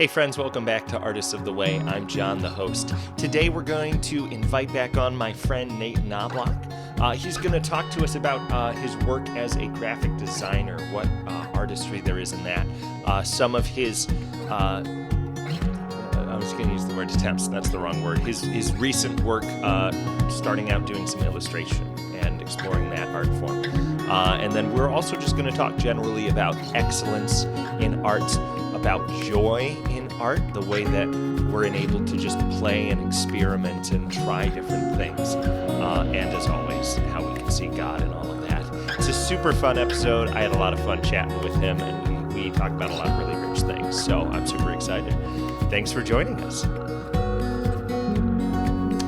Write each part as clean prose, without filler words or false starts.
Hey friends, welcome back to Artists of the Way. I'm John, the host. Today we're going to invite back on my friend Nate Knobloch. He's going to talk to us about his work as a graphic designer, what artistry there is in that. Some of his, I was going to use the word attempts, that's the wrong word, his recent work starting out doing some illustration and exploring that art form. And then we're also just going to talk generally about excellence in art, about joy in art, the way that we're enabled to just play and experiment and try different things. And as always, how we can see God in all of that. It's a super fun episode. I had a lot of fun chatting with him, and we talked about a lot of really rich things. So I'm super excited. Thanks for joining us.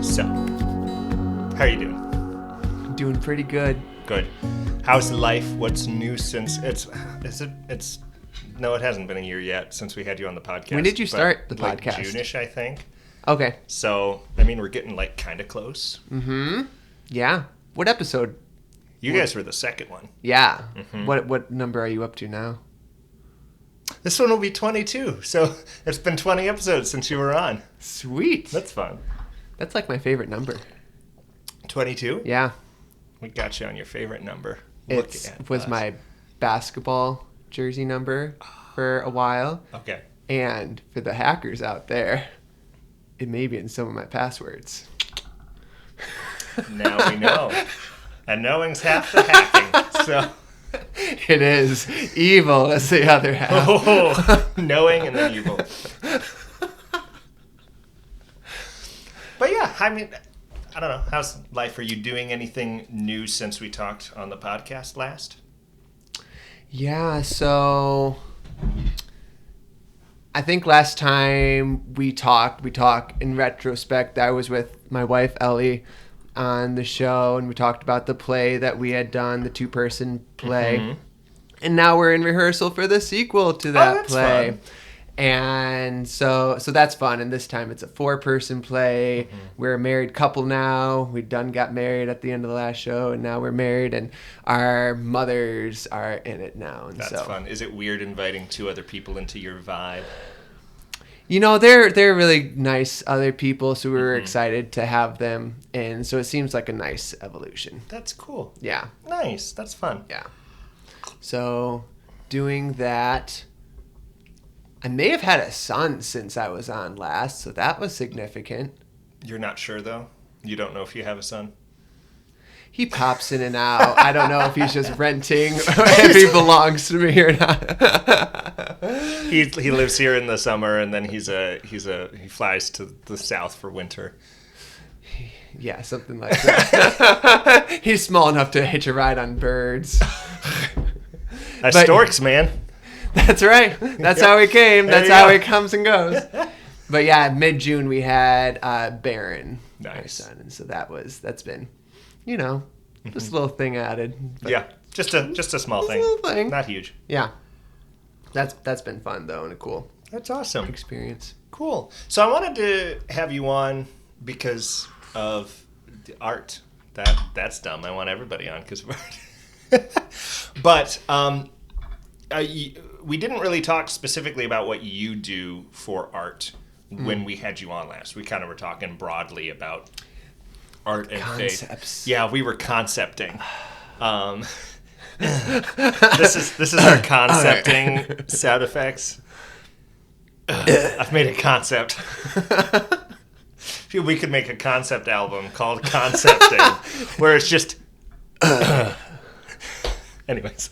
So, how are you doing? Doing pretty good. Good. How's life? What's new since No, it hasn't been a year yet since we had you on the podcast. When did you start the podcast? June-ish, I think. Okay. So, I mean, we're getting kind of close. Mm-hmm. Yeah. What episode? You guys were the second one. Yeah. Mm-hmm. What number are you up to now? This one will be 22. So it's been 20 episodes since you were on. Sweet. That's fun. That's like my favorite number. 22? Yeah. We got you on your favorite number. It was my basketball jersey number for a while. Okay. And for the hackers out there, it may be in some of my passwords. Now we know. And knowing's half the hacking. So it is. Evil is the other half. Oh, knowing and then evil. But yeah, I mean, I don't know. How's life? Are you doing anything new since we talked on the podcast last? Yeah, so I think last time we talked in retrospect, I was with my wife Ellie on the show, and we talked about the play that we had done, the 2-person play. Mm-hmm. And now we're in rehearsal for the sequel to that play. Fun. And so that's fun. And this time it's a 4-person play. Mm-hmm. We're a married couple now. We got married at the end of the last show, and now we're married, and our mothers are in it now. And that's fun. Is it weird inviting 2 other people into your vibe? You know, they're really nice other people, so we were excited to have them in. So it seems like a nice evolution. That's cool. Yeah. Nice. That's fun. Yeah. So doing that. I may have had a son since I was on last, so that was significant. You're not sure, though? You don't know if you have a son? He pops in and out. I don't know if he's just renting or if he belongs to me or not. He lives here in the summer, and then he flies to the south for winter. Yeah, something like that. He's small enough to hitch a ride on birds. That's storks, man. That's right. That's how he came. That's how he comes and goes. But yeah, mid-June we had Baron, my son, and so that's been, just a little thing added. Yeah, just a small thing. A little thing. Not huge. Yeah, that's been fun though, and a cool. That's awesome experience. Cool. So I wanted to have you on because of the art. That's dumb. I want everybody on because of art. But we didn't really talk specifically about what you do for art when we had you on last. We kind of were talking broadly about art and concepts. Faith. Yeah, we were concepting. This is our concepting sound effects. I've made a concept. We could make a concept album called Concepting, where it's just. Anyways.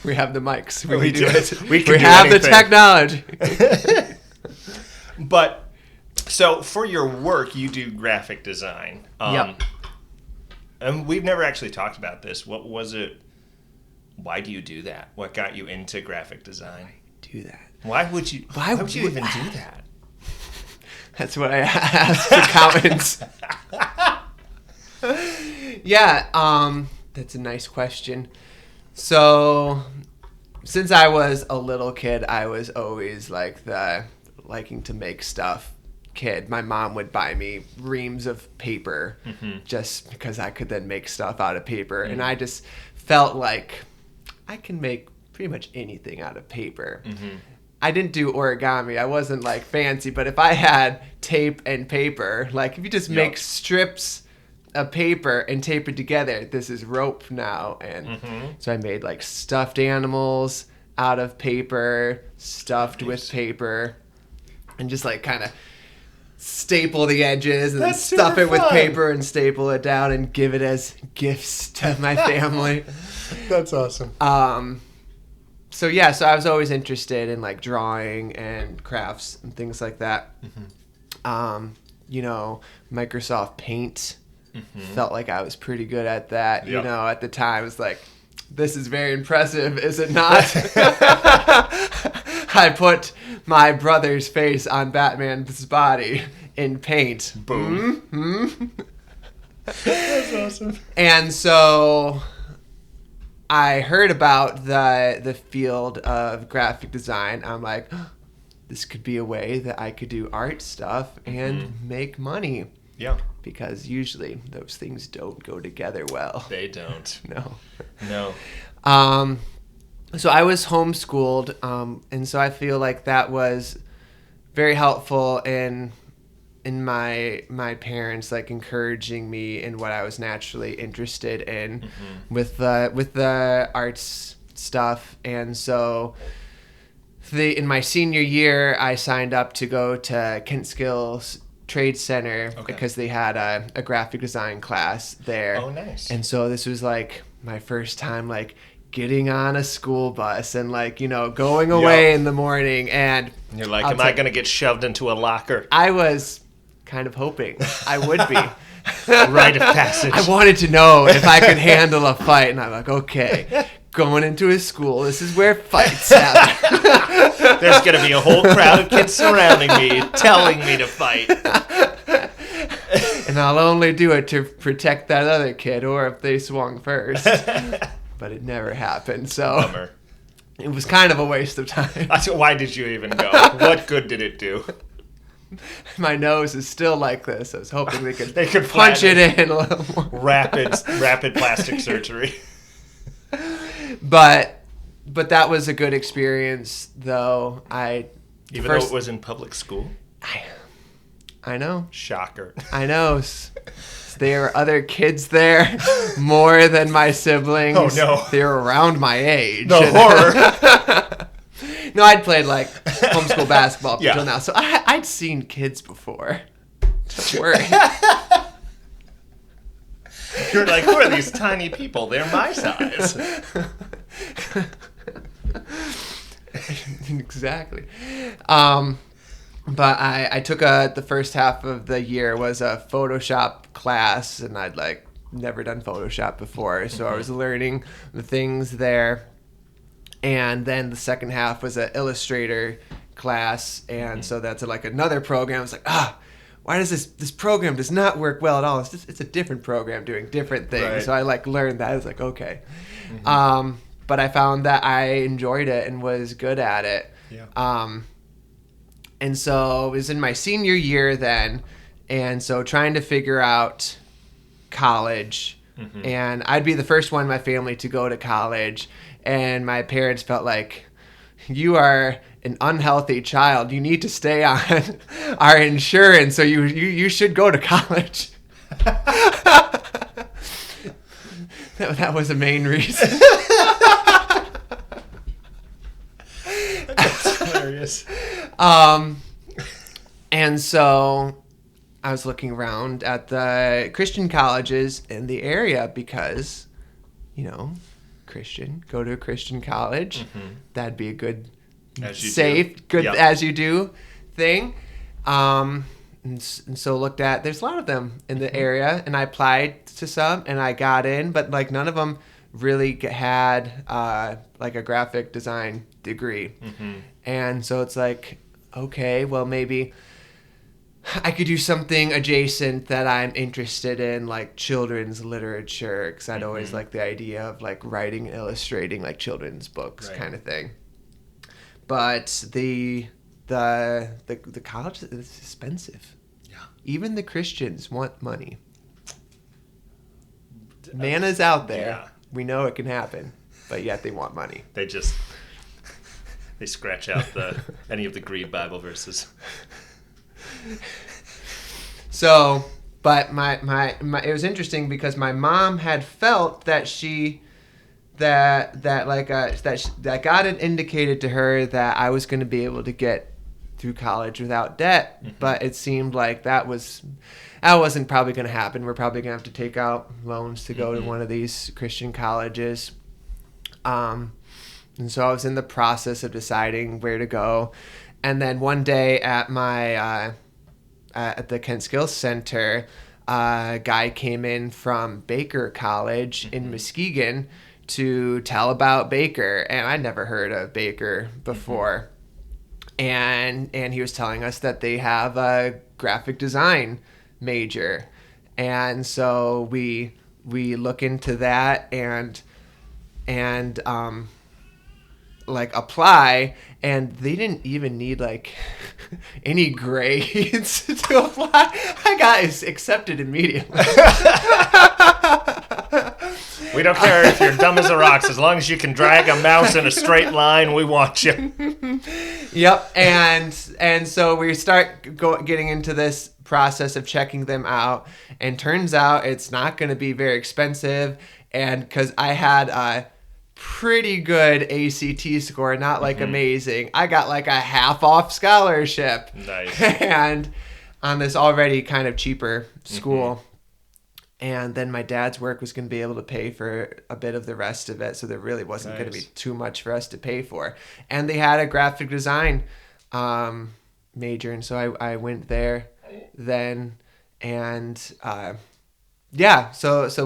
We have the mics. We do it. We have the technology. But so for your work, you do graphic design. Yep. And we've never actually talked about this. What was it? Why do you do that? What got you into graphic design? Do that. Why would you? Why would you even do that? That's what I asked the comments. Yeah. That's a nice question. So, since I was a little kid, I was always like the liking to make stuff kid. My mom would buy me reams of paper just because I could then make stuff out of paper. And I just felt like I can make pretty much anything out of paper. I didn't do origami. I wasn't like fancy, but if I had tape and paper, like if you just make strips of paper and tape it together, this is rope now. And so I made like stuffed animals out of paper, stuffed with paper, and just like kind of staple the edges and then stuff it with paper and staple it down and give it as gifts to my family. That's awesome. So yeah, so I was always interested in like drawing and crafts and things like that. You know, Microsoft Paint, felt like I was pretty good at that. You know, at the time, it's like, this is very impressive, is it not? I put my brother's face on Batman's body in paint. Boom. That's awesome. And so I heard about the field of graphic design. I'm like, this could be a way that I could do art stuff and make money. Yeah. Because usually those things don't go together well. They don't. No. So I was homeschooled, and so I feel like that was very helpful in my parents like encouraging me in what I was naturally interested in with the arts stuff. And so in my senior year, I signed up to go to Kent Skills Trade Center because they had a graphic design class there. Oh, nice. And so this was like my first time like getting on a school bus and like, you know, going away in the morning. And you're like, am I going to get shoved into a locker? I was kind of hoping I would be. Rite of passage. I wanted to know if I could handle a fight. And I'm like, okay, going into a school, this is where fights happen. There's going to be a whole crowd of kids surrounding me, telling me to fight. And I'll only do it to protect that other kid or if they swung first. But it never happened, so Bummer. It was kind of a waste of time. Why did you even go? What good did it do? My nose is still like this. I was hoping they could punch it in a little more. Rapid plastic surgery. But that was a good experience, though. Even though it was in public school? I know. Shocker. I know. There were other kids there, more than my siblings. Oh, no. They were around my age. The horror. No, I'd played like homeschool basketball up until now, so I'd seen kids before. Don't worry. You're like, who are these tiny people? They're my size. Exactly. But I took the first half of the year was a Photoshop class, and I'd like never done Photoshop before, so I was learning the things there. And then the second half was an Illustrator class, and so that's like another program. I was like, why does this program does not work well at all? It's a different program doing different things. Right. So I like learned that. I was like, okay. But I found that I enjoyed it and was good at it. Yeah. And so it was in my senior year then, and so trying to figure out college, and I'd be the first one in my family to go to college, and my parents felt like, you are an unhealthy child. You need to stay on our insurance, so you should go to college. That was the main reason. That's hilarious. And so I was looking around at the Christian colleges in the area because, you know, go to a Christian college. That'd be a good, as you do thing. And so looked at, there's a lot of them in the area, and I applied to some and I got in, but like none of them really had like a graphic design degree. And so it's like, okay, well maybe I could do something adjacent that I'm interested in, like children's literature, because I'd always liked the idea of like writing and illustrating like children's books kind of thing. But the college is expensive. Yeah. Even the Christians want money. Manna's out there. Yeah. We know it can happen, but yet they want money. They They scratch out any of the Greed Bible verses. So, but my it was interesting because my mom had felt that that God had indicated to her that I was going to be able to get through college without debt, but it seemed like that wasn't probably going to happen. We're probably going to have to take out loans to go to one of these Christian colleges. And so I was in the process of deciding where to go. And then one day at my at the Kent Skills Center, a guy came in from Baker College in Muskegon to tell about Baker, and I'd never heard of Baker before. And he was telling us that they have a graphic design major, and so we look into that and like apply, and they didn't even need like any grades to apply. I got accepted immediately. We don't care if you're dumb as a rock, as long as you can drag a mouse in a straight line, we want you. Yep, and so we start getting into this process of checking them out, and turns out it's not going to be very expensive, and because I had a pretty good ACT score, not like amazing, I got like a half off scholarship. Nice. And on this already kind of cheaper school. And then my dad's work was going to be able to pay for a bit of the rest of it, so there really wasn't going to be too much for us to pay for. And they had a graphic design major, and so I went there then, and so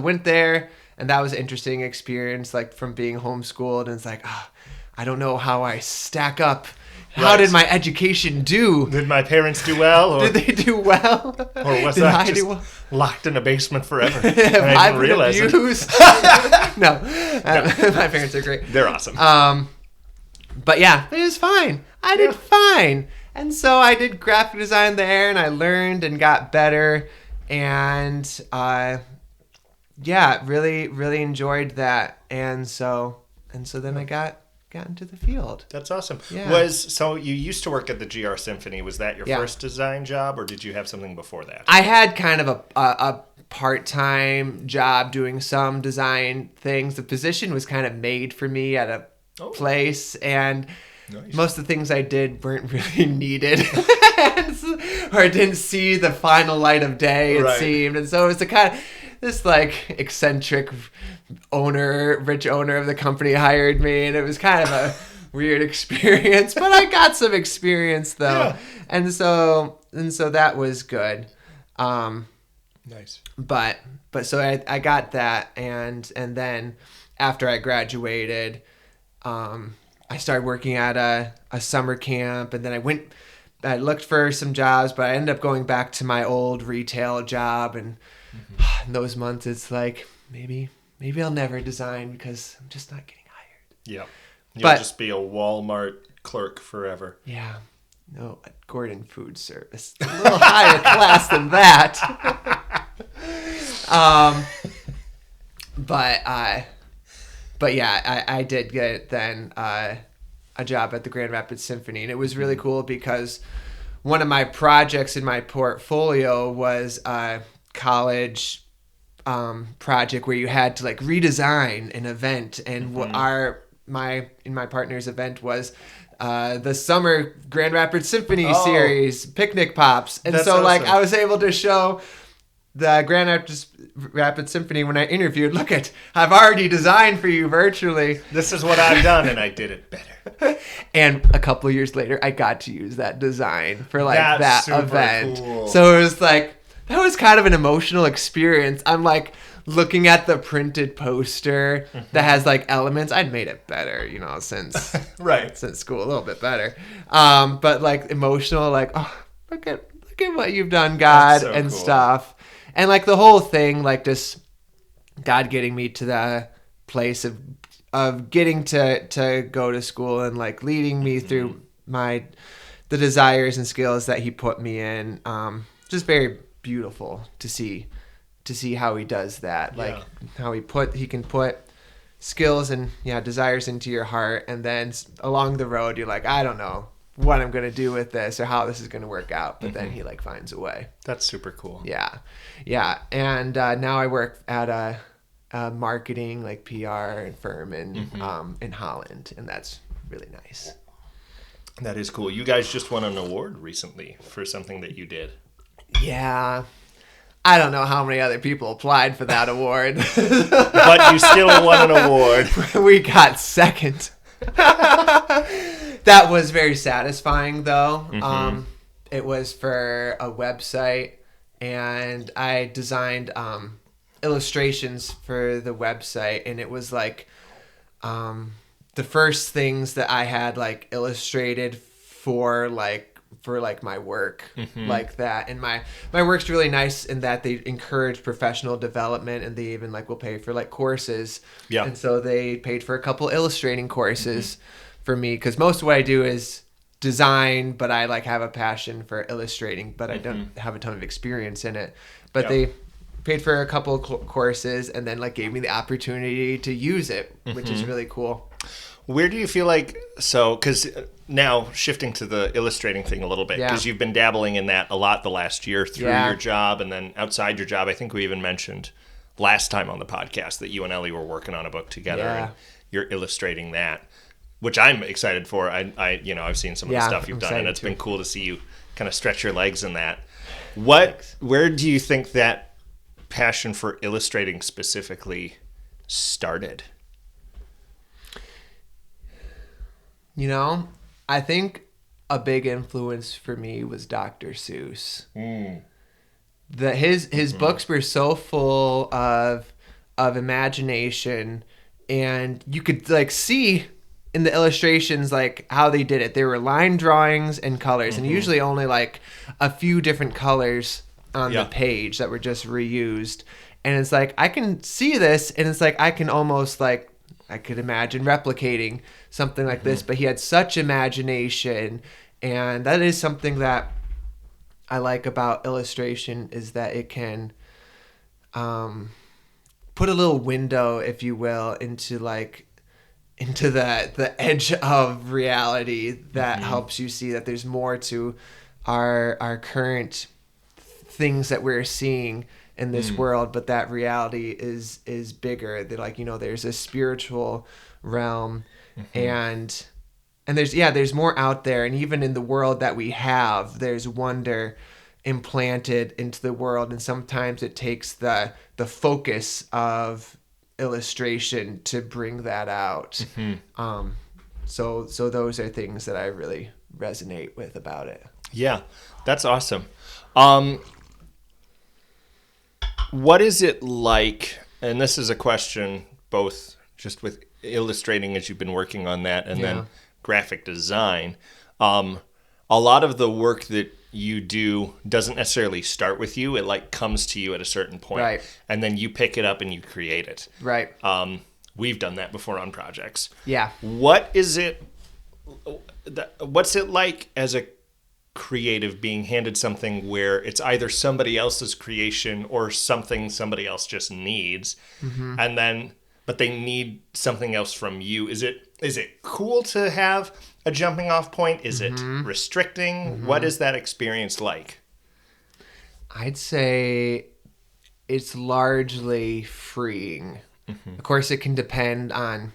went there, and that was an interesting experience, like from being homeschooled, and it's like, I don't know how I stack up. How did my education do? Did my parents do well? Or, did they do well? Or was I just locked in a basement forever? I didn't realize it. No, my parents are great. They're awesome. But yeah, it was fine. I did fine. And so I did graphic design there, and I learned and got better. And really, really enjoyed that. And so then I got into the field. That's awesome. Yeah. So you used to work at the GR Symphony. Was that your first design job, or did you have something before that? I had kind of a part-time job doing some design things. The position was kind of made for me at a place, and most of the things I did weren't really needed or didn't see the final light of day, it seemed. And so it was the kind of this like eccentric rich owner of the company hired me, and it was kind of a weird experience, but I got some experience though. And so that was good. Nice. But so I got that, and then after I graduated, I started working at a summer camp, and then I looked for some jobs, but I ended up going back to my old retail job, and in those months it's like maybe I'll never design because I'm just not getting hired. Yeah. You'll just be a Walmart clerk forever. Yeah. No, at Gordon Food Service. A little higher class than that. But yeah, I did get then a job at the Grand Rapids Symphony, and it was really cool because one of my projects in my portfolio was a college project where you had to like redesign an event, and my partner's event was the summer Grand Rapids Symphony series, Picnic Pops. And so like awesome. I was able to show the Grand Rapids Symphony when I interviewed, look at, I've already designed for you virtually. This is what I've done, and I did it better. And a couple of years later, I got to use that design for like That's that event. Cool. So it was like, that was kind of an emotional experience. I'm like looking at the printed poster that has like elements. I'd made it better, since since school, a little bit better. But like emotional, like, oh, look at what you've done, God, so and cool. stuff. And like the whole thing, like just God getting me to the place of getting to go to school and like leading me through the desires and skills that He put me in. Just very beautiful to see how He does that. Like how He can put skills and desires into your heart, and then along the road you're like, I don't know what I'm gonna do with this or how this is gonna work out, but then he like finds a way. That's super cool. Yeah. And now I work at a marketing like PR firm in Holland, and that's really nice. That is cool. You guys just won an award recently for something that you did. Yeah. I don't know how many other people applied for that award. But you still won an award. We got second. That was very satisfying, though. It was for a website, and I designed illustrations for the website, and it was like the first things that I had like illustrated for my work like that. And my work's really nice in that they encourage professional development, and they even like will pay for like courses. Yeah. And so they paid for a couple illustrating courses for me, because most of what I do is design, but I like have a passion for illustrating, but I don't have a ton of experience in it. But they paid for a couple courses and then like gave me the opportunity to use it, which is really cool. Where do you feel like, so, because now shifting to the illustrating thing a little bit, because you've been dabbling in that a lot the last year through your job and then outside your job. I think we even mentioned last time on the podcast that you and Ellie were working on a book together and you're illustrating that, which I'm excited for. I've seen some of the stuff you've done, and it's been cool to see you kind of stretch your legs in that. Where do you think that passion for illustrating specifically started? You know, I think a big influence for me was Dr. Seuss. His books were so full of imagination, and you could like see in the illustrations like how they did it. They were line drawings and colors, and usually only like a few different colors on the page that were just reused. And it's like I can see this, and it's like I can almost like I could imagine replicating something like this, but he had such imagination, and that is something that I like about illustration, is that it can put a little window, if you will, into the edge of reality that helps you see that there's more to our current things that we're seeing in this world, but that reality is bigger. They're like, there's a spiritual realm, and there's more out there, and even in the world that we have, there's wonder implanted into the world, and sometimes it takes the focus of illustration to bring that out. So those are things that I really resonate with about it. Yeah, that's awesome. What is it like, and this is a question both just with illustrating as you've been working on that and then graphic design. A lot of the work that you do doesn't necessarily start with you. It like comes to you at a certain point, right, and then you pick it up and you create it. Right. We've done that before on projects. Yeah. What's it like as a creative being handed something where it's either somebody else's creation or something somebody else just needs, and then but they need something else from you? Is it cool to have a jumping off point? Is it restricting? What is that experience like? I'd say it's largely freeing. Of course, it can depend on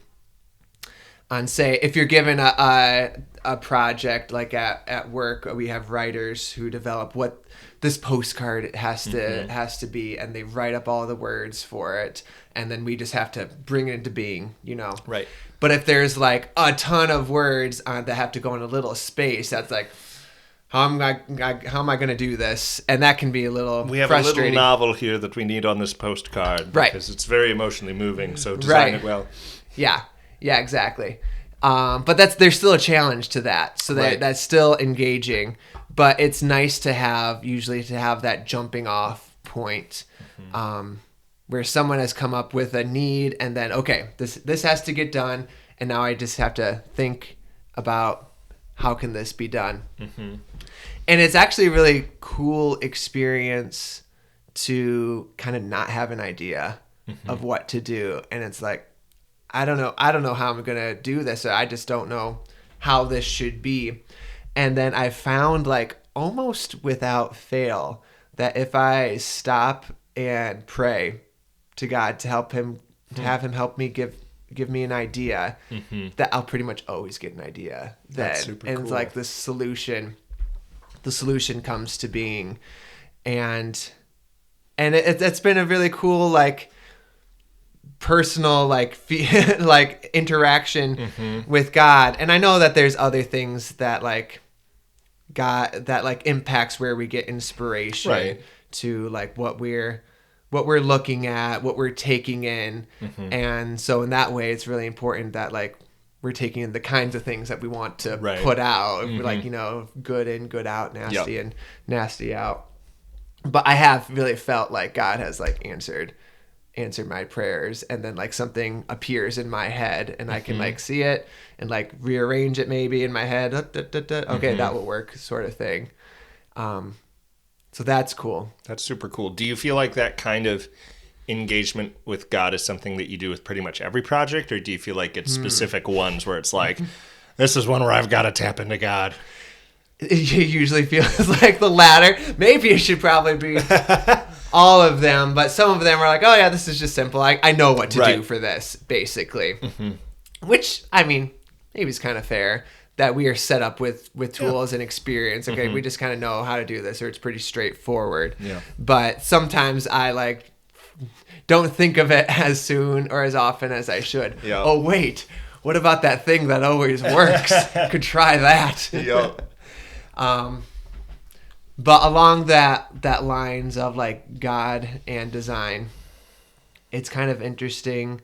say, if you're given a project, like at work, we have writers who develop what this postcard has to be, and they write up all the words for it, and then we just have to bring it into being, Right. But if there's like a ton of words that have to go in a little space, that's like, how am I going to do this? And that can be a little frustrating. We have a little novel here that we need on this postcard, right, because it's very emotionally moving, so design it well. Yeah, exactly. But there's still a challenge to that, so that's still engaging. But it's nice to have that jumping off point, where someone has come up with a need, and then this has to get done, and now I just have to think about how can this be done. And it's actually a really cool experience to kind of not have an idea of what to do, and it's like, I don't know how I'm gonna do this. I just don't know how this should be. And then I found, like, almost without fail, that if I stop and pray to God to help him, to have him help me give me an idea, that I'll pretty much always get an idea. That's super cool. And it's like the solution comes to being. And it's been a really cool, like, personal, like, like, interaction with God. And I know that there's other things that, like, God, that, like, impacts where we get inspiration to, like, what we're looking at, what we're taking in. And so in that way, it's really important that, like, we're taking in the kinds of things that we want to put out, like, you know, good in, good out, nasty and nasty out. But I have really felt like God has, like, answered my prayers, and then, like, something appears in my head, and I can, like, see it and, like, rearrange it maybe in my head. Okay, that will work, sort of thing. So that's cool. That's super cool. Do you feel like that kind of engagement with God is something that you do with pretty much every project, or do you feel like it's specific ones where it's like, this is one where I've got to tap into God? It usually feels like the latter. Maybe it should probably be all of them, but some of them are like, oh yeah, this is just simple. I know what to do for this, basically. Which, I mean, maybe it's kind of fair that we are set up with tools and experience. Okay, we just kind of know how to do this, or it's pretty straightforward. But sometimes I, like, don't think of it as soon or as often as I should. Oh wait, what about that thing that always works? Could try that. But along that lines of, like, God and design, it's kind of interesting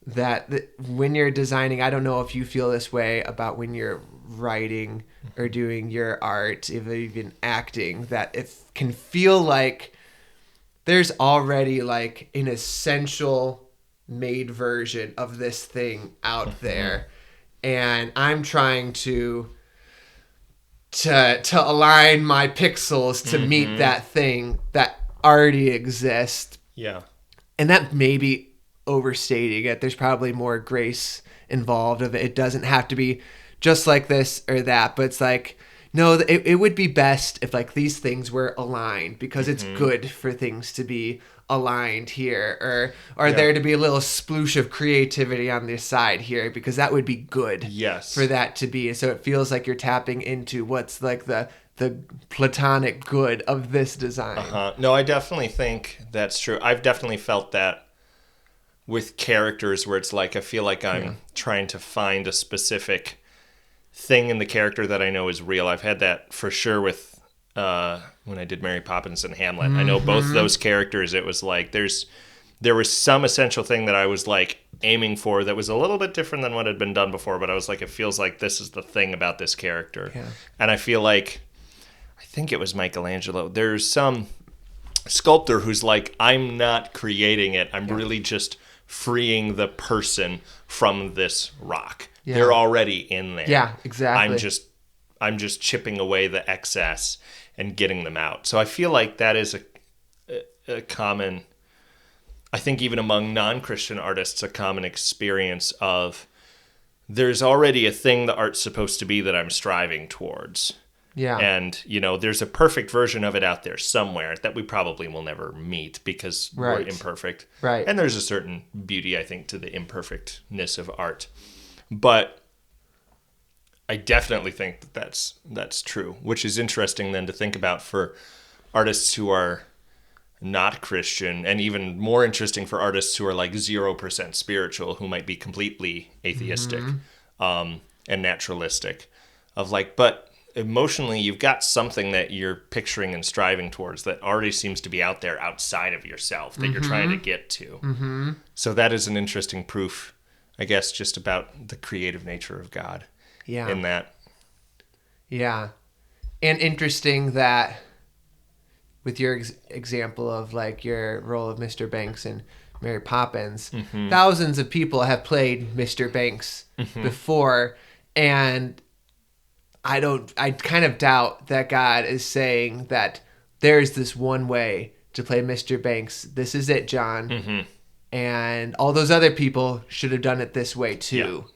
that when you're designing, I don't know if you feel this way about when you're writing or doing your art, even acting, that it can feel like there's already, like, an essential made version of this thing out there, and I'm trying to align my pixels to meet that thing that already exists. And that may be overstating it. There's probably more grace involved of it. It doesn't have to be just like this or that, but it's like, no, it would be best if, like, these things were aligned, because it's good for things to be aligned here, or there to be a little sploosh of creativity on the side here, because that would be good for that to be. So it feels like you're tapping into what's, like, the platonic good of this design. No, I definitely think that's true. I've definitely felt that with characters, where it's like, I feel like I'm trying to find a specific thing in the character that I know is real. I've had that for sure with when I did Mary Poppins and Hamlet. I know both those characters, it was like there was some essential thing that I was, like, aiming for that was a little bit different than what had been done before, but I was like, it feels like this is the thing about this character. And I feel like, I think it was Michelangelo, there's some sculptor who's like, I'm not creating it, I'm really just freeing the person from this rock. They're already in there. Yeah, exactly. I'm just chipping away the excess and getting them out. So I feel like that is a common, I think even among non-Christian artists, a common experience of, there's already a thing the art's supposed to be that I'm striving towards. And, you know, there's a perfect version of it out there somewhere that we probably will never meet because we're imperfect. And there's a certain beauty, I think, to the imperfectness of art. But I definitely think that that's true, which is interesting then to think about for artists who are not Christian, and even more interesting for artists who are, like, 0% spiritual, who might be completely atheistic and naturalistic, of, like, but emotionally you've got something that you're picturing and striving towards that already seems to be out there outside of yourself that you're trying to get to. So that is an interesting proof, I guess, just about the creative nature of God in that. And interesting that with your example of, like, your role of Mr. Banks in Mary Poppins, thousands of people have played Mr. Banks before, and I kind of doubt that God is saying that there's this one way to play Mr. Banks. This is it, John. and all those other people should have done it this way too.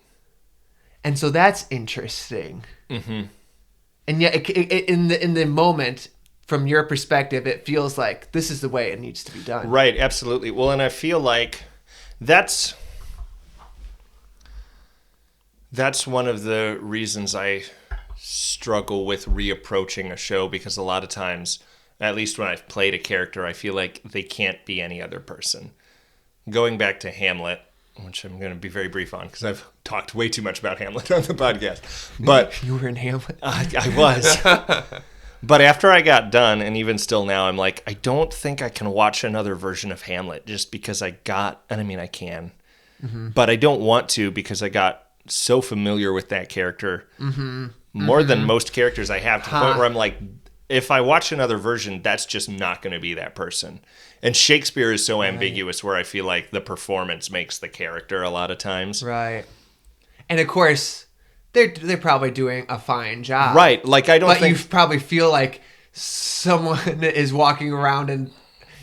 And so that's interesting. And yet, in the moment, from your perspective, it feels like this is the way it needs to be done. Right, absolutely. Well, and I feel like that's one of the reasons I struggle with reapproaching a show, because a lot of times, at least when I've played a character, I feel like they can't be any other person. Going back to Hamlet, which I'm going to be very brief on because I've talked way too much about Hamlet on the podcast. But you were in Hamlet? I was. But after I got done, and even still now, I'm like, I don't think I can watch another version of Hamlet just because I can. But I don't want to, because I got so familiar with that character more than most characters I have, to the point where I'm like, if I watch another version, that's just not going to be that person. And Shakespeare is so ambiguous, where I feel like the performance makes the character a lot of times. Right. And of course, they're probably doing a fine job. Right. Like, I don't think... But you probably feel like someone is walking around in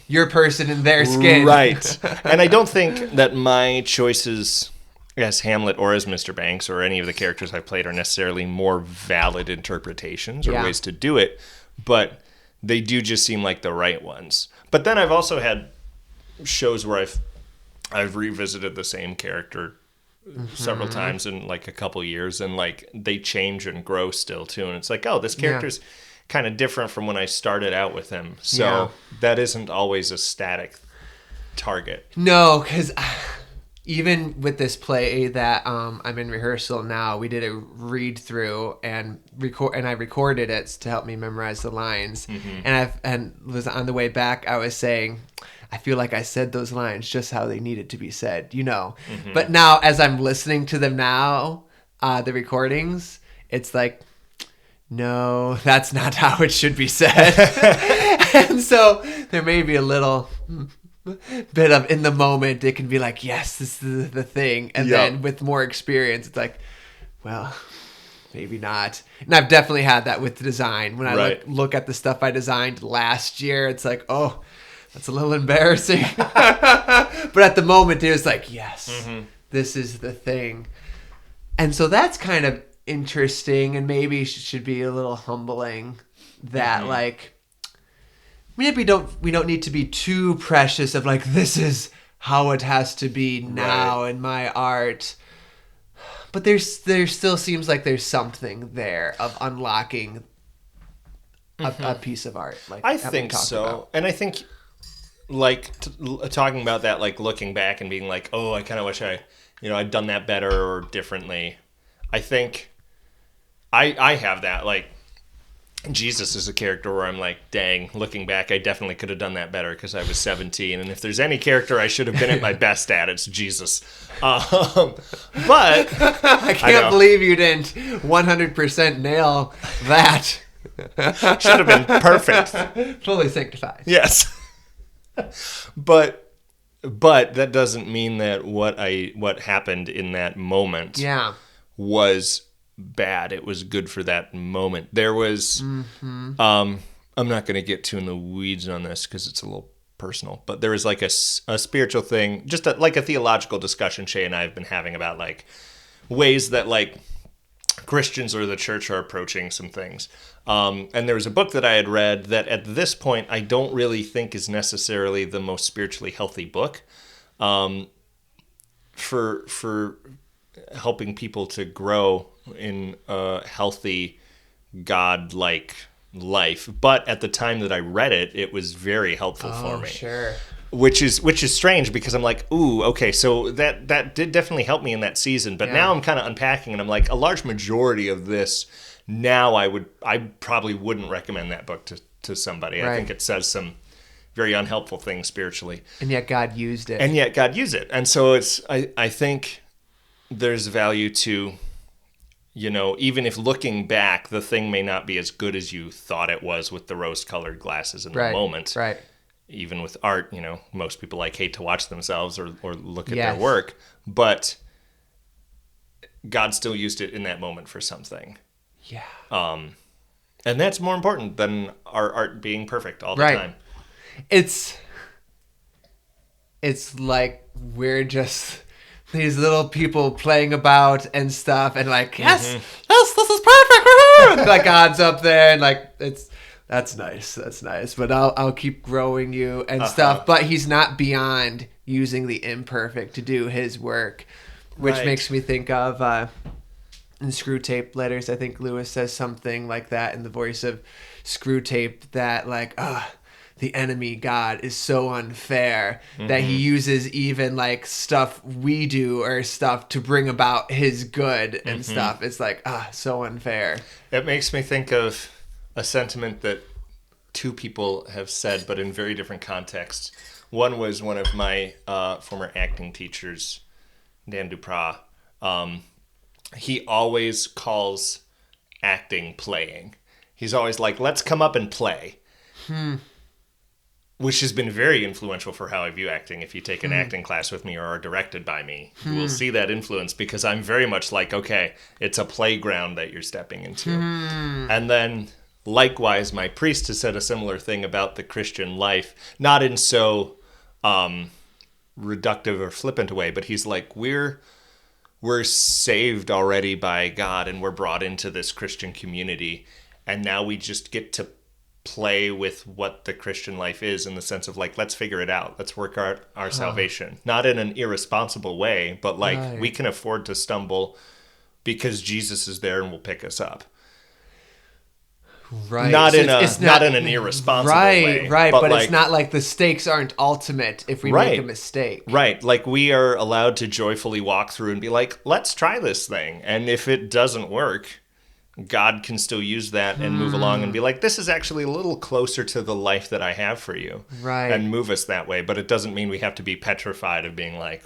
your person in their skin. Right. And I don't think that my choices as Hamlet or as Mr. Banks or any of the characters I've played are necessarily more valid interpretations or ways to do it, but they do just seem like the right ones. But then I've also had shows where I've revisited the same character several times in like a couple years, and like they change and grow still too, and it's like, oh, this character's kind of different from when I started out with him. So that isn't always a static target. No, because even with this play that I'm in rehearsal now, we did a read through and I recorded it to help me memorize the lines. And was on the way back, I was saying, I feel like I said those lines just how they needed to be said, you know. But now, as I'm listening to them now, the recordings, it's like, no, that's not how it should be said. And so there may be a little bit of, in the moment, it can be like, yes, this is the thing. And then with more experience, it's like, well, maybe not. And I've definitely had that with the design. When I look at the stuff I designed last year, it's like, oh, that's a little embarrassing. But at the moment, it was like, yes, this is the thing. And so that's kind of interesting, and maybe should be a little humbling that like, maybe we don't need to be too precious of like, this is how it has to be now in my art. But there still seems like there's something there of unlocking a piece of art. Like I think so. About. And I think like talking about that, like looking back and being like, oh, I kind of wish I'd done that better or differently. I think I have that. Like, Jesus is a character where I'm like, dang, looking back, I definitely could have done that better because I was 17. And if there's any character I should have been at my best at, it's Jesus. But I can't believe you didn't 100% nail that. Should have been perfect. Fully sanctified. Yes. But that doesn't mean that what happened in that moment was bad. It was good for that moment. There was I'm not going to get too in the weeds on this because it's a little personal, but there was like a spiritual thing, just like a theological discussion Shay and I have been having about like ways that like Christians or the church are approaching some things. And there was a book that I had read that at this point I don't really think is necessarily the most spiritually healthy book for helping people to grow in a healthy, God-like life. But at the time that I read it, it was very helpful for me. Sure. Which is strange because I'm like, ooh, okay, so that did definitely help me in that season. But now I'm kind of unpacking, and I'm like, a large majority of this now I probably wouldn't recommend that book to somebody. Right. I think it says some very unhelpful things spiritually. And yet God used it. And so I think there's value to, even if looking back, the thing may not be as good as you thought it was with the rose-colored glasses in the moment. Right. Even with art, most people hate to watch themselves or look at their work, but God still used it in that moment for something. Yeah. And that's more important than our art being perfect all the time. It's like we're just these little people playing about and stuff, and like, yes, this is perfect. Woo-hoo! And like God's up there, and like that's nice. But I'll keep growing you and stuff. But he's not beyond using the imperfect to do his work, which makes me think of in Screw Tape Letters. I think Lewis says something like that in the voice of Screw Tape, that like, the enemy God is so unfair that he uses even like stuff we do or stuff to bring about his good and stuff. It's like, so unfair. It makes me think of a sentiment that two people have said, but in very different contexts. One was one of my former acting teachers, Dan Dupras. He always calls acting playing. He's always like, let's come up and play. Which has been very influential for how I view acting. If you take an acting class with me or are directed by me, you will see that influence, because I'm very much like, okay, it's a playground that you're stepping into. And then likewise, my priest has said a similar thing about the Christian life, not in so reductive or flippant a way, but he's like, we're saved already by God, and we're brought into this Christian community, and now we just get to play with what the Christian life is, in the sense of like, let's figure it out. Let's work our salvation. Not in an irresponsible way, but like we can afford to stumble because Jesus is there and will pick us up. Right. Not So in an irresponsible way. Right. But like, it's not like the stakes aren't ultimate if we make a mistake. Right. Like we are allowed to joyfully walk through and be like, let's try this thing. And if it doesn't work, God can still use that and move along and be like, this is actually a little closer to the life that I have for you. Right. And move us that way. But it doesn't mean we have to be petrified of being like,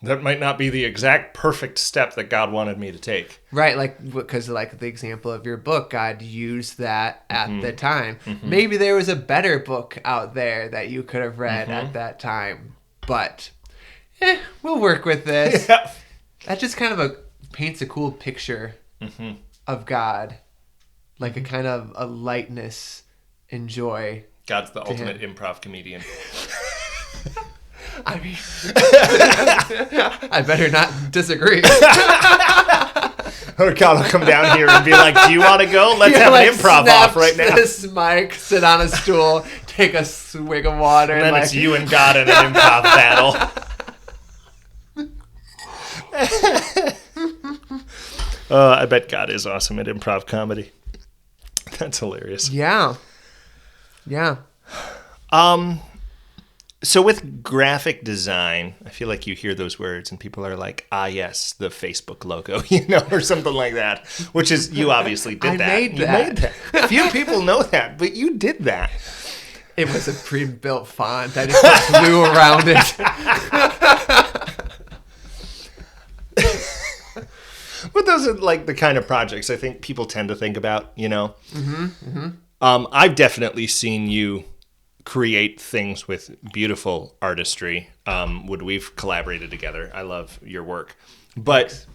that might not be the exact perfect step that God wanted me to take. Right. Like, because like the example of your book, God used that at the time. Maybe there was a better book out there that you could have read at that time. But we'll work with this. Yeah. That just kind of paints a cool picture of God, like a kind of a lightness and joy. God's the ultimate improv comedian. I mean, I better not disagree. Or God will come down here and be like, do you want to go? Let's have an improv off right now. This mic, sit on a stool, take a swig of water. And then it's you and God in an improv battle. I bet God is awesome at improv comedy. That's hilarious. Yeah. So with graphic design, I feel like you hear those words and people are like, yes, the Facebook logo, or something like that. Which is, you obviously did that. You made that. Few people know that, but you did that. It was a pre-built font. I just put glue around it. But those are like the kind of projects I think people tend to think about, I've definitely seen you create things with beautiful artistry. We've collaborated together. I love your work. But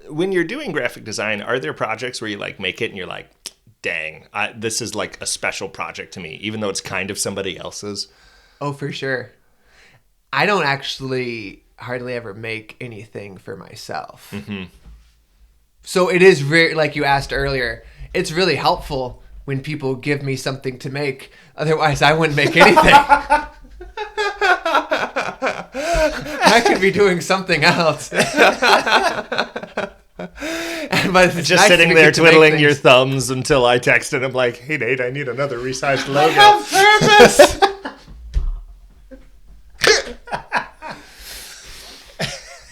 when you're doing graphic design, are there projects where you like make it and you're like, dang, this is like a special project to me, even though it's kind of somebody else's? Oh, for sure. I don't actually hardly ever make anything for myself. So it is like you asked earlier, it's really helpful when people give me something to make. Otherwise, I wouldn't make anything. I could be doing something else. But it's just nice sitting there twiddling your thumbs until I texted him like, hey, Nate, I need another resized logo. I have purpose.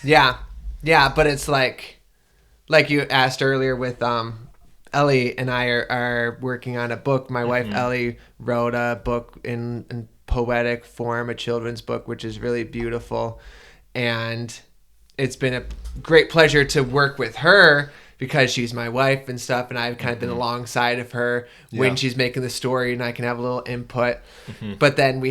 Yeah, but it's like you asked earlier with Ellie and I are working on a book. My wife Ellie wrote a book in poetic form, a children's book, which is really beautiful, and it's been a great pleasure to work with her because she's my wife and stuff, and I've kind of been alongside of her when she's making the story, and I can have a little input. But then we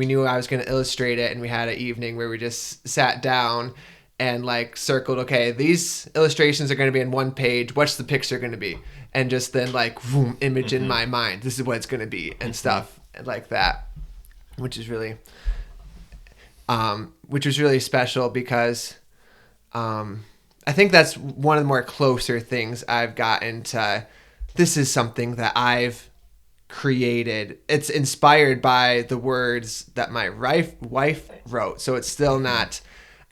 knew I was going to illustrate it, and we had an evening where we just sat down and like circled, okay, these illustrations are going to be in one page. What's the picture going to be? And just then like, boom, image in my mind. This is what it's going to be and stuff like that, which is really, which was really special because I think that's one of the more closer things I've gotten to. This is something that I've created. It's inspired by the words that my wife wrote, so it's still not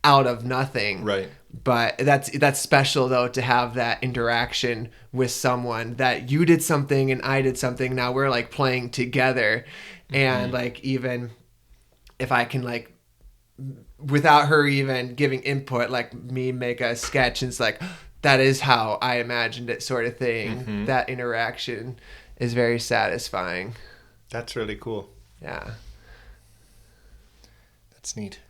out of nothing. Right. But that's special though, to have that interaction with someone that you did something and I did something. Now we're like playing together, and like even if I can like, without her even giving input, like me make a sketch, and it's like, that is how I imagined it, sort of thing. That interaction is very satisfying. That's really cool. Yeah. That's neat.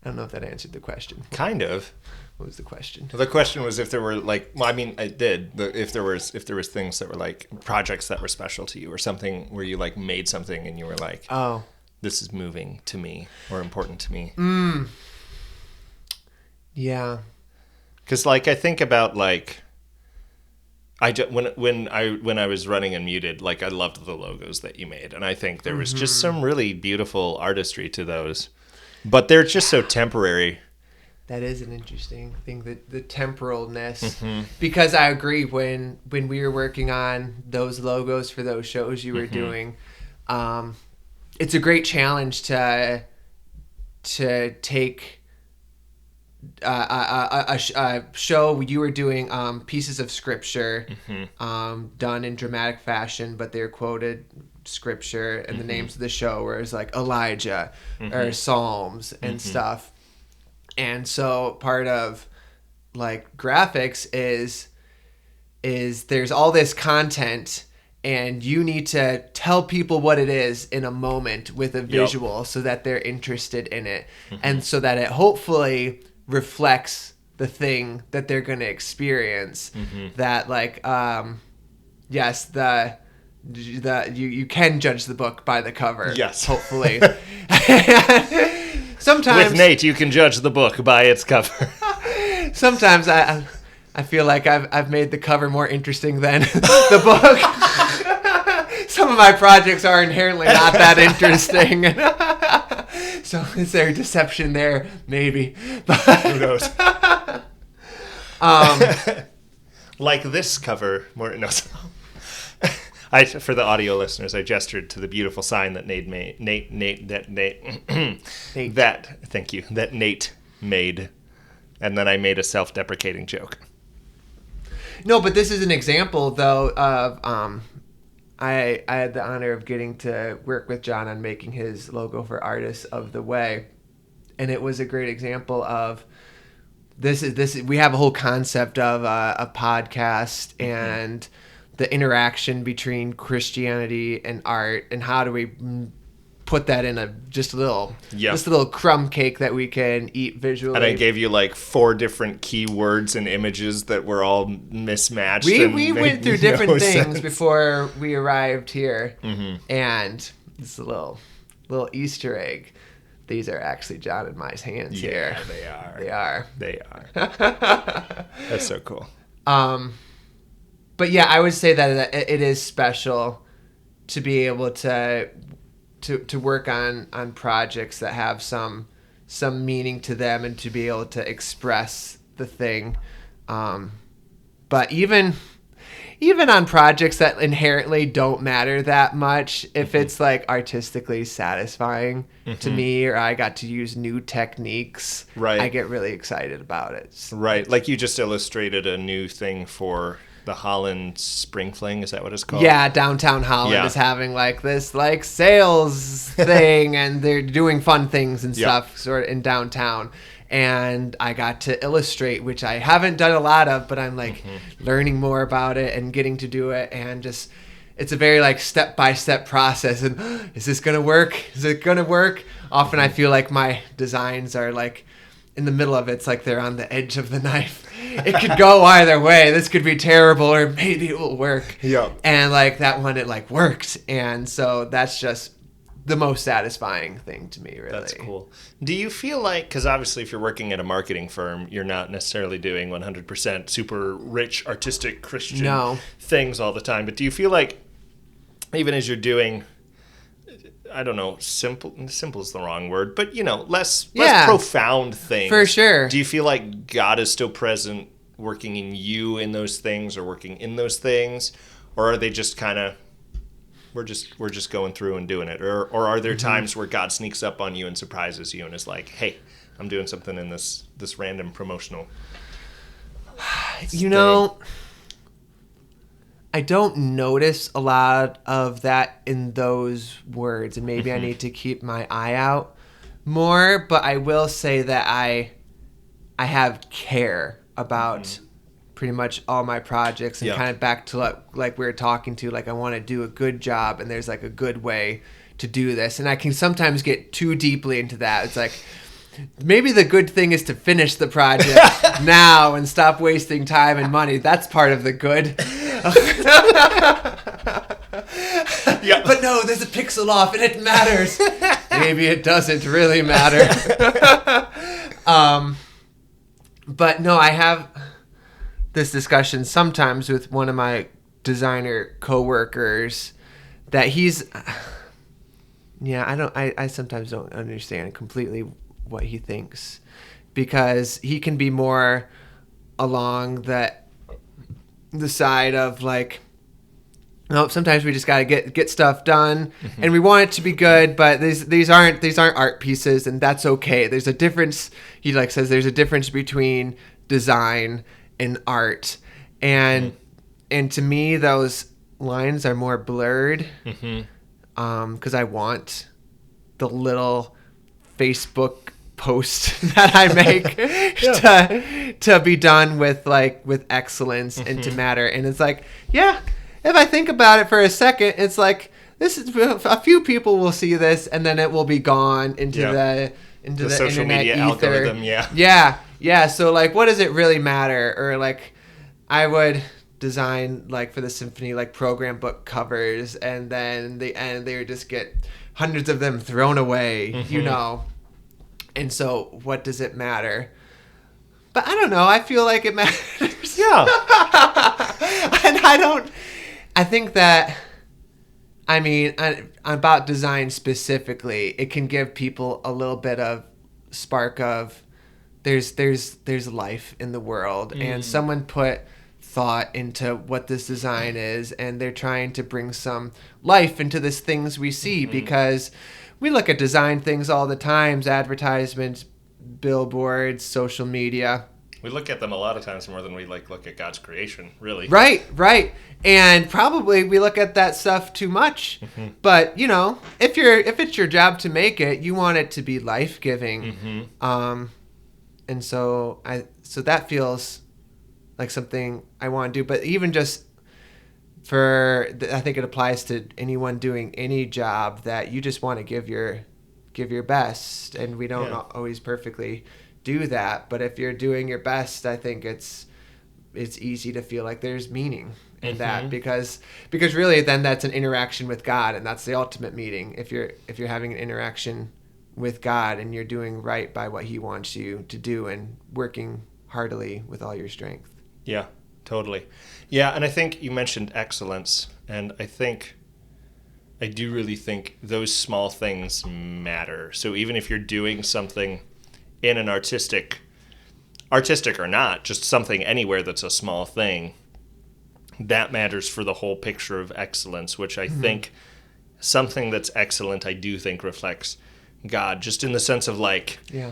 I don't know if that answered the question. Kind of. What was the question? The question was if there were like, well, I mean, it did. If there was things that were like projects that were special to you, or something where you like made something and you were like, oh, this is moving to me or important to me. Yeah. Because like I think about like, when I was running Unmuted, like I loved the logos that you made, and I think there was just some really beautiful artistry to those, but they're just so temporary. That is an interesting thing, the temporalness, because I agree when we were working on those logos for those shows you were doing, it's a great challenge to take a show you were doing pieces of scripture done in dramatic fashion, but they're quoted scripture, and the names of the show were like Elijah or Psalms and stuff. And so part of like graphics is there's all this content, and you need to tell people what it is in a moment with a visual so that they're interested in it, and so that it hopefully reflects the thing that they're going to experience. That like yes, you can judge the book by the cover. Yes. Hopefully. Sometimes with Nate, you can judge the book by its cover. Sometimes I feel like I've made the cover more interesting than the book. Some of my projects are inherently not that interesting. So is there deception there? Maybe. But, who knows? Like this cover. For the audio listeners, I gestured to the beautiful sign that Nate made. That Nate made, and then I made a self-deprecating joke. No, but this is an example, though, of I had the honor of getting to work with John on making his logo for Artists of the Way, and it was a great example of this. We have a whole concept of a podcast and the interaction between Christianity and art, and how do we put that in just a little crumb cake that we can eat visually. And I gave you like 4 different keywords and images that were all mismatched. We went through different things before we arrived here, and it's a little Easter egg. These are actually John and my hands here. Yeah, they are. That's so cool. But yeah, I would say that it is special to be able to work on projects that have some meaning to them, and to be able to express the thing. But even on projects that inherently don't matter that much, if it's like artistically satisfying to me, or I got to use new techniques, I get really excited about it. Right, like you just illustrated a new thing for the Holland Spring Fling, is that what it's called? Yeah, downtown Holland is having like this like sales thing, and they're doing fun things and stuff sort of in downtown. And I got to illustrate, which I haven't done a lot of, but I'm like learning more about it and getting to do it, and just it's a very like step-by-step process. And is this gonna work? Is it gonna work? Often I feel like my designs are like in the middle of it. It's like they're on the edge of the knife. It could go either way. This could be terrible, or maybe it will work. Yeah. And like that one, it like worked. And so that's just the most satisfying thing to me, really. That's cool. Do you feel like, because obviously if you're working at a marketing firm, you're not necessarily doing 100% super rich, artistic, Christian things all the time. But do you feel like, even as you're doing I don't know, simple is the wrong word, but less Yeah. profound things. For sure. Do you feel like God is still present, working in you in those things, or working in those things, or are they just kind of we're just going through and doing it, or are there times where God sneaks up on you and surprises you and is like, hey, I'm doing something in this random promotional thing. I don't notice a lot of that in those words, and maybe I need to keep my eye out more, but I will say that I have care about pretty much all my projects, and kind of back to like we were talking to, like I want to do a good job, and there's like a good way to do this, and I can sometimes get too deeply into that. It's like, maybe the good thing is to finish the project now and stop wasting time and money. That's part of the good. Yeah. But no, there's a pixel off and it matters. Maybe it doesn't really matter. But no, I have this discussion sometimes with one of my designer coworkers that he's... I sometimes don't understand completely what he thinks, because he can be more along the side of like, no, sometimes we just gotta get stuff done, and we want it to be good, but these aren't art pieces, and that's okay. There's a difference. He says there's a difference between design and art, and to me those lines are more blurred, because I want the little Facebook post that I make to be done with excellence and to matter. And it's like, yeah, if I think about it for a second, it's like, this is a few people will see this, and then it will be gone into the social internet media ether. algorithm. Yeah. So like, what does it really matter? Or like, I would design like for the symphony like program book covers, and then they would just get hundreds of them thrown away, And so what does it matter? But I don't know. I feel like it matters. Yeah. And I think that, I mean, about design specifically, it can give people a little bit of spark of there's life in the world, and someone put thought into what this design is, and they're trying to bring some life into this things we see, because we look at design things all the times, advertisements, billboards, social media. We look at them a lot of times more than we look at God's creation, really. Right. And probably we look at that stuff too much. But, if it's your job to make it, you want it to be life-giving. And so that feels like something I want to do. But even just I think it applies to anyone doing any job, that you just want to give your best, and we don't always perfectly do that. But if you're doing your best, I think it's easy to feel like there's meaning in that, because really then that's an interaction with God, and that's the ultimate meeting. If you're having an interaction with God and you're doing right by what He wants you to do and working heartily with all your strength. Yeah, totally. Yeah, and I think you mentioned excellence, and I do really think those small things matter. So even if you're doing something in an artistic or not, just something anywhere that's a small thing, that matters for the whole picture of excellence, which I think something that's excellent, I do think reflects God, just in the sense of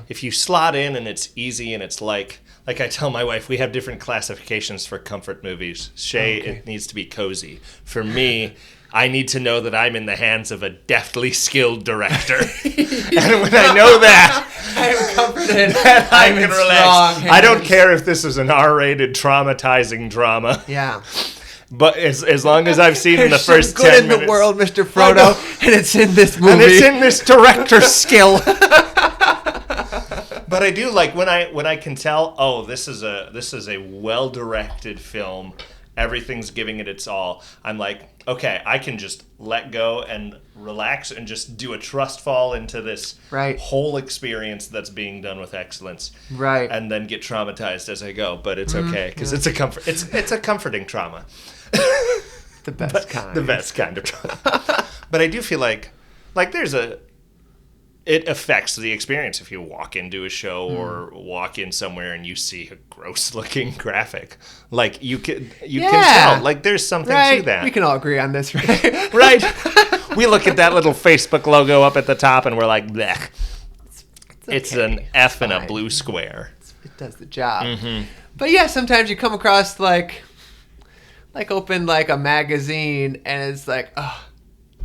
if you slot in and it's easy, and it's like I tell my wife, we have different classifications for comfort movies. It needs to be cozy. For me, I need to know that I'm in the hands of a deftly skilled director. And when I know that, I am comforted. I can relax. I don't care if this is an R-rated traumatizing drama. Yeah. But as long as I've seen in the first 10 minutes. Good in the world, Mr. Frodo, and it's in this movie. And it's in this director's skill. But I do when I can tell, this is a well-directed film. Everything's giving it its all. I'm like, okay, I can just let go and relax and just do a trust fall into this whole experience that's being done with excellence. Right. And then get traumatized as I go. But it's okay, because it's a comfort. It's a comforting trauma. The best kind. The best kind of trauma. But I do feel like like it affects the experience if you walk into a show or walk in somewhere and you see a gross looking graphic. Like you can tell, like there's something to that. We can all agree on this, right? Right. We look at that little Facebook logo up at the top and we're like, bleh. It's an F in a blue square. It does the job. But yeah, sometimes you come across like open like a magazine and it's like, oh,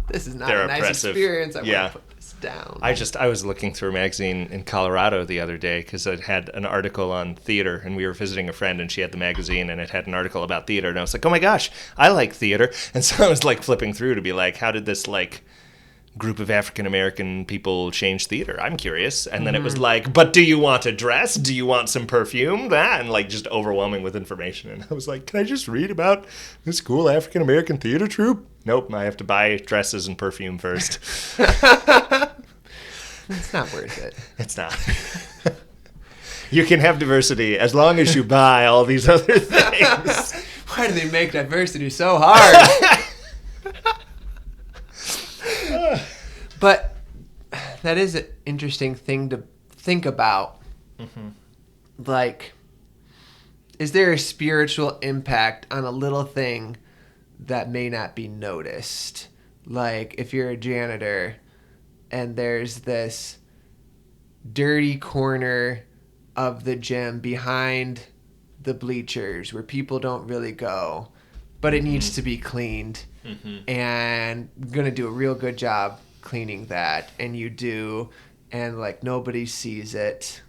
this is not a nice experience. I want to put this down. I was looking through a magazine in Colorado the other day because it had an article on theater, and we were visiting a friend, and she had the magazine, and it had an article about theater, and I was like, oh my gosh, I like theater. And so I was like flipping through to be like, how did this like group of African American people change theater? I'm curious. And then it was like, but do you want a dress? Do you want some perfume? That, and like just overwhelming with information. And I was like, can I just read about this cool African American theater troupe? Nope, I have to buy dresses and perfume first. It's not worth it. It's not. You can have diversity as long as you buy all these other things. Why do they make diversity so hard? But that is an interesting thing to think about. Like, is there a spiritual impact on a little thing that may not be noticed? Like, if you're a janitor and there's this dirty corner of the gym behind the bleachers where people don't really go, but it needs to be cleaned, and I'm going to do a real good job cleaning that, and you do, and like nobody sees it.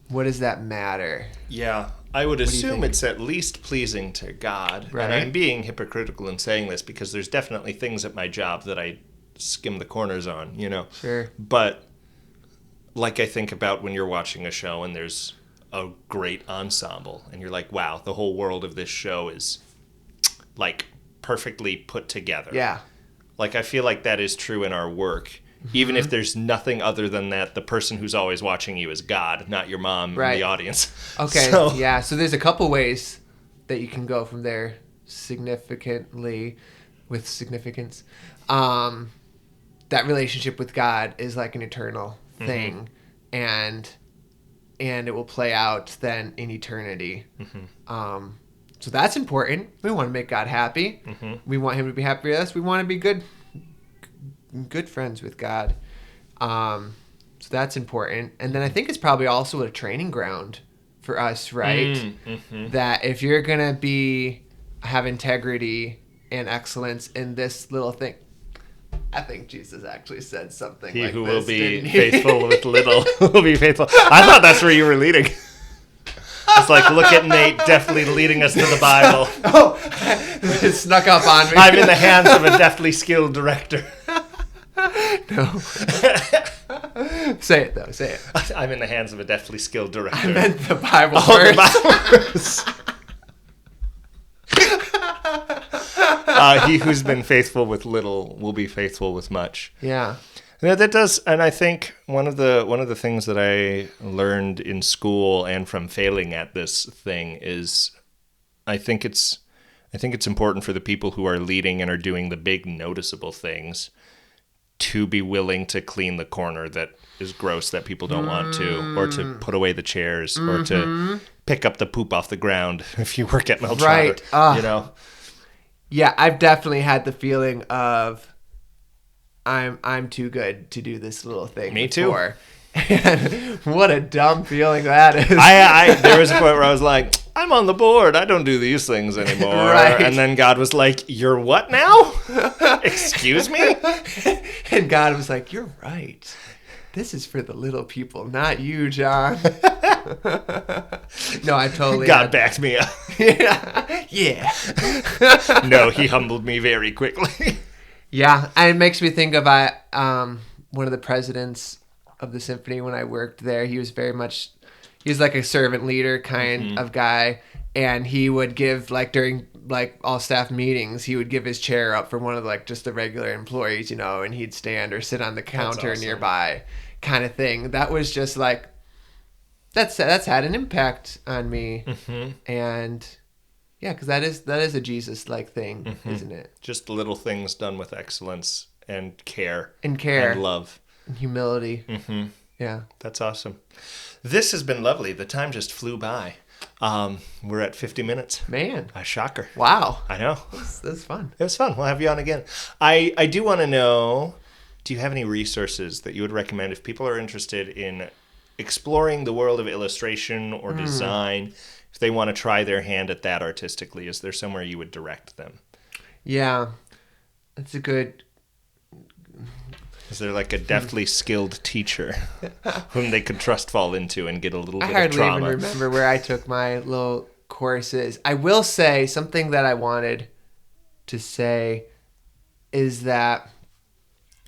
What does that matter? Yeah, I would assume it's at least pleasing to God. Right. And I'm being hypocritical in saying this because there's definitely things at my job that I skim the corners on, you know. Sure. But like I think about when you're watching a show and there's a great ensemble and you're like, wow, the whole world of this show is like perfectly put together. Yeah. Like I feel like that is true in our work. Even if there's nothing other than that, the person who's always watching you is God, not your mom in the audience. Okay, so, yeah. So there's a couple ways that you can go from there significantly with significance. That relationship with God is like an eternal thing, and it will play out then in eternity. So that's important. We want to make God happy. We want him to be happy with us. We want to be good friends with God. So that's important. And then I think it's probably also a training ground for us, right? That if you're going to have integrity and excellence in this little thing, I think Jesus actually said something he like who this, will be didn't he? faithful with little will be faithful. I thought that's where you were leading. It's like, look at Nate deftly leading us to the Bible. Oh, it snuck up on me. I'm in the hands of a deftly skilled director. No. Say it, though. Say it. I'm in the hands of a deftly skilled director. I meant the Bible Oh, verse. the Bible verse. He who's been faithful with little will be faithful with much. Yeah. Yeah, that does, and I think one of the things that I learned in school and from failing at this thing is, I think it's important for the people who are leading and are doing the big noticeable things to be willing to clean the corner that is gross that people don't want to, or to put away the chairs, or to pick up the poop off the ground if you work at Meltrotter, Right. you know. Yeah, I've definitely had the feeling of I'm too good to do this little thing. Me before. And what a dumb feeling that is. There was a point where I was like, I'm on the board. I don't do these things anymore. Right. And then God was like, you're what now? Excuse me? And God was like, you're right. This is for the little people, not you, John. No, I totally God backed me up. Yeah. No, he humbled me very quickly. Yeah, and it makes me think of one of the presidents of the symphony when I worked there. He was like a servant leader kind of guy, and he would give, like, during like all staff meetings, he would give his chair up for one of like just the regular employees, you know, and he'd stand or sit on the counter nearby, kind of thing. That was just like that's had an impact on me, and yeah, because that is a Jesus like thing, isn't it? Just little things done with excellence and care. And care. And love. And humility. Mm-hmm. Yeah. That's awesome. This has been lovely. The time just flew by. We're at 50 minutes. Man. A shocker. Wow. I know. That's fun. It was fun. We'll have you on again. I do want to know, do you have any resources that you would recommend if people are interested in exploring the world of illustration or design, if they want to try their hand at that artistically? Is there somewhere you would direct them? Yeah. That's a good... Is there like a deftly skilled teacher whom they could trust fall into and get a little bit of hardly trauma? even remember where I took my little courses. I will say something that I wanted to say is that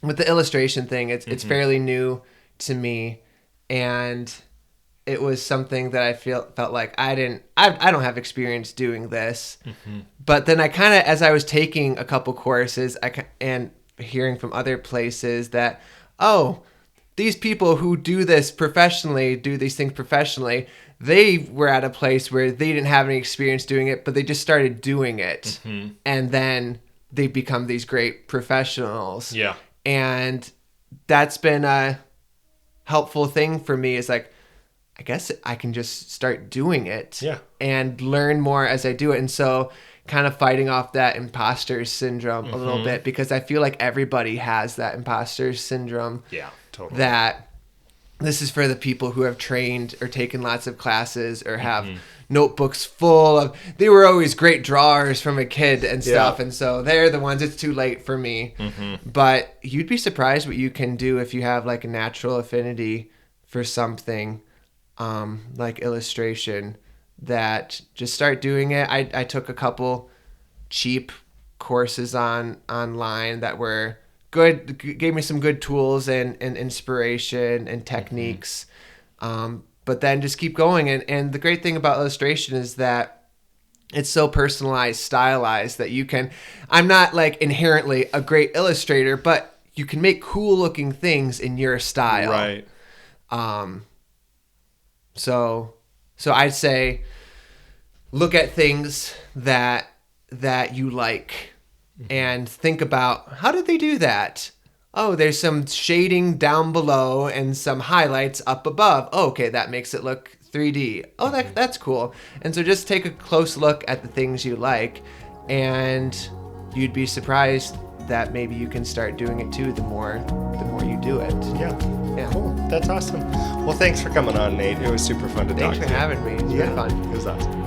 with the illustration thing, it's fairly new to me, and it was something that I felt like I don't have experience doing this. But then I kind of, as I was taking a couple courses, and hearing from other places that, oh, these people who do these things professionally, they were at a place where they didn't have any experience doing it, but they just started doing it. And then they become these great professionals. Yeah. And that's been a helpful thing for me, is like, I guess I can just start doing it and learn more as I do it. And so kind of fighting off that imposter syndrome a little bit, because I feel like everybody has that imposter syndrome. Yeah, totally. That this is for the people who have trained or taken lots of classes or have notebooks full of, they were always great drawers from a kid and stuff. And so they're the ones, it's too late for me. But you'd be surprised what you can do if you have like a natural affinity for something like illustration, that just start doing it. I took a couple cheap courses online that were good, gave me some good tools and inspiration and techniques. But then just keep going. And the great thing about illustration is that it's so personalized, stylized, that you can, I'm not like inherently a great illustrator, but you can make cool looking things in your style. Right. So I'd say look at things that you like and think about, how did they do that? Oh, there's some shading down below and some highlights up above. Oh, okay, that makes it look 3D. Oh, that's cool. And so just take a close look at the things you like, and you'd be surprised that maybe you can start doing it too the more you do it. Yeah. Yeah. Cool. That's awesome. Well, thanks for coming on, Nate. It was super fun to talk to you. Thanks for having me. It's been fun. It was awesome.